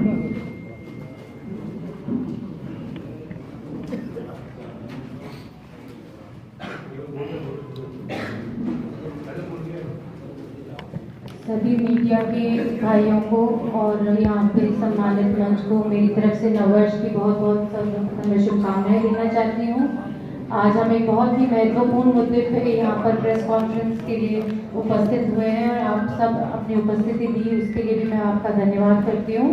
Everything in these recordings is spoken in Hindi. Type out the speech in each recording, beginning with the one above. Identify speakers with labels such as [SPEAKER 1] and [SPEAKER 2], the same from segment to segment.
[SPEAKER 1] सभी मीडिया के भाइयों को और यहाँ पे सम्मानित मंच को मेरी तरफ से नववर्ष की बहुत बहुत शुभकामनाएं देना चाहती हूँ। आज हम एक बहुत ही महत्वपूर्ण मुद्दे पे यहाँ पर प्रेस कॉन्फ्रेंस के लिए उपस्थित हुए हैं और आप सब अपनी उपस्थिति दी, उसके लिए भी मैं आपका धन्यवाद करती हूँ।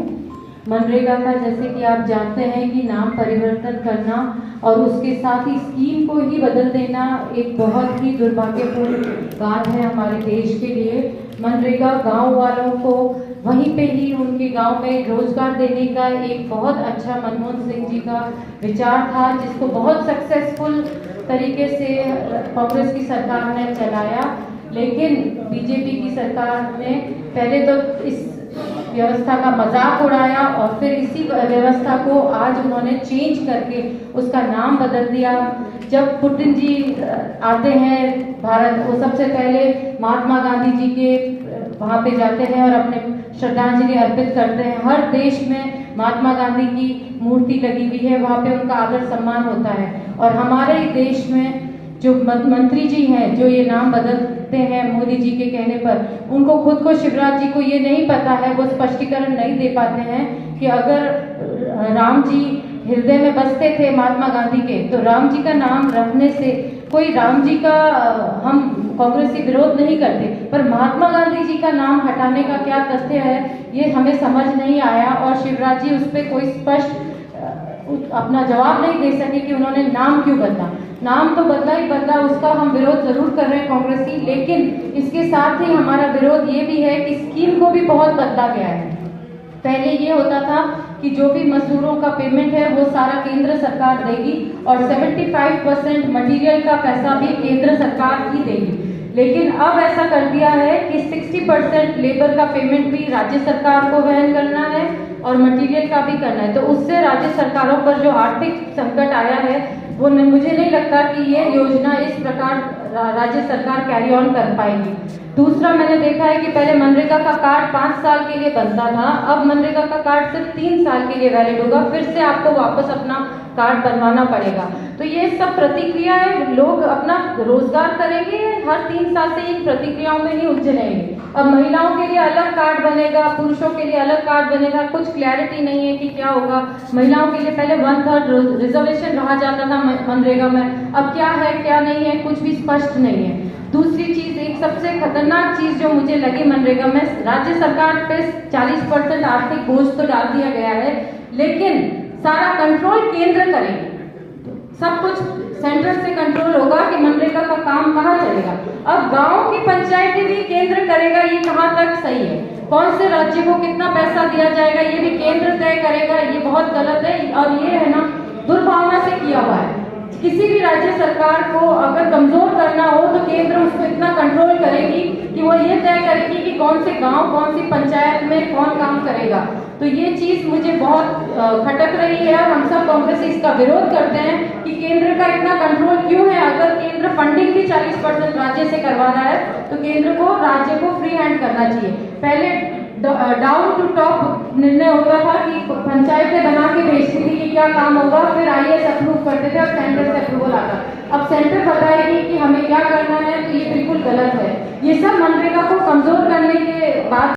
[SPEAKER 1] मनरेगा का जैसे कि आप जानते हैं कि नाम परिवर्तन करना और उसके साथ ही स्कीम को ही बदल देना एक बहुत ही दुर्भाग्यपूर्ण बात है हमारे देश के लिए। मनरेगा गांव वालों को वहीं पे ही उनके गांव में रोजगार देने का एक बहुत अच्छा मनमोहन सिंह जी का विचार था, जिसको बहुत सक्सेसफुल तरीके से कांग्रेस की सरकार ने चलाया। लेकिन बीजेपी की सरकार ने पहले तो इस व्यवस्था का मजाक उड़ाया और फिर इसी व्यवस्था को आज उन्होंने चेंज करके उसका नाम बदल दिया। जब पुतिन जी आते हैं भारत, वो सबसे पहले महात्मा गांधी जी के वहाँ पे जाते हैं और अपने श्रद्धांजलि अर्पित करते हैं। हर देश में महात्मा गांधी की मूर्ति लगी हुई है, वहाँ पे उनका आदर सम्मान होता है। और हमारे देश में जो मंत्री जी हैं जो ये नाम बदलते हैं मोदी जी के कहने पर, उनको खुद को शिवराज जी को ये नहीं पता है, वो स्पष्टीकरण नहीं दे पाते हैं कि अगर राम जी हृदय में बसते थे महात्मा गांधी के, तो राम जी का नाम रखने से कोई राम जी का हम कांग्रेसी विरोध नहीं करते, पर महात्मा गांधी जी का नाम हटाने का क्या तथ्य है ये हमें समझ नहीं आया। और शिवराज जी उस पर कोई स्पष्ट अपना जवाब नहीं दे सके कि उन्होंने नाम क्यों बदला। नाम तो बदला ही बदला, उसका हम विरोध जरूर कर रहे हैं कांग्रेसी, लेकिन इसके साथ ही हमारा विरोध ये भी है कि स्कीम को भी बहुत बदला गया है। पहले ये होता था कि जो भी मजदूरों का पेमेंट है वो सारा केंद्र सरकार देगी और 75% मटेरियल का पैसा भी केंद्र सरकार ही देगी। लेकिन अब ऐसा कर दिया है कि 60% लेबर का पेमेंट भी राज्य सरकार को वहन करना है और मटेरियल का भी करना है। तो उससे राज्य सरकारों पर जो आर्थिक संकट आया है वो मुझे नहीं लगता कि ये योजना इस प्रकार राज्य सरकार कैरी ऑन कर पाएगी। दूसरा, मैंने देखा है कि पहले मनरेगा का कार्ड 5 साल के लिए बनता था, अब मनरेगा का कार्ड सिर्फ 3 साल के लिए वैलिड होगा, फिर से आपको वापस अपना कार्ड बनवाना पड़ेगा। तो ये सब प्रतिक्रिया है, लोग अपना रोजगार करेंगे, हर 3 साल से इन प्रतिक्रियाओं में ही उलझे रहेंगे। अब महिलाओं के लिए अलग कार्ड बनेगा, पुरुषों के लिए अलग कार्ड बनेगा, कुछ क्लैरिटी नहीं है कि क्या होगा। महिलाओं के लिए पहले 1/3 रिजर्वेशन रहा जाता था मनरेगा में, अब क्या है क्या नहीं है कुछ भी स्पष्ट नहीं है। दूसरी चीज, एक सबसे खतरनाक चीज जो मुझे लगी मनरेगा में, राज्य सरकार पे 40% आर्थिक बोझ तो डाल दिया गया है, लेकिन सारा कंट्रोल केंद्र करेंगे। सब कुछ सेंटर से कंट्रोल होगा कि मनरेगा का काम कहाँ चलेगा। अब गांव की पंचायतें भी केंद्र करेगा, ये कहाँ तक सही है? कौन से राज्य को कितना पैसा दिया जाएगा ये भी केंद्र तय करेगा, ये बहुत गलत है। और ये है ना, दुर्भावना से किया हुआ है। किसी भी राज्य सरकार को अगर कमजोर करना हो तो केंद्र उसको इतना कंट्रोल करेगी कि वो ये तय करेगी कि कौन से गांव कौन सी पंचायत में कौन काम करेगा। तो ये चीज मुझे बहुत खटक रही है और हम सब कांग्रेस इसका विरोध करते हैं कि केंद्र का इतना कंट्रोल क्यों है। अगर केंद्र फंडिंग भी 40% राज्य से करवा रहा है तो केंद्र को राज्य को फ्री हैंड करना चाहिए। पहले डाउन टू टॉप निर्णय होता था कि पंचायतें बना के भेजती थी कि क्या काम होगा, फिर आईएएस अप्रूव करते थे और सेंटर से अप्रूवल आता। अब सेंटर बताएगी कि हमें क्या करना है, तो ये बिल्कुल गलत है। ये सब मनरेगा को कमजोर करने के बाद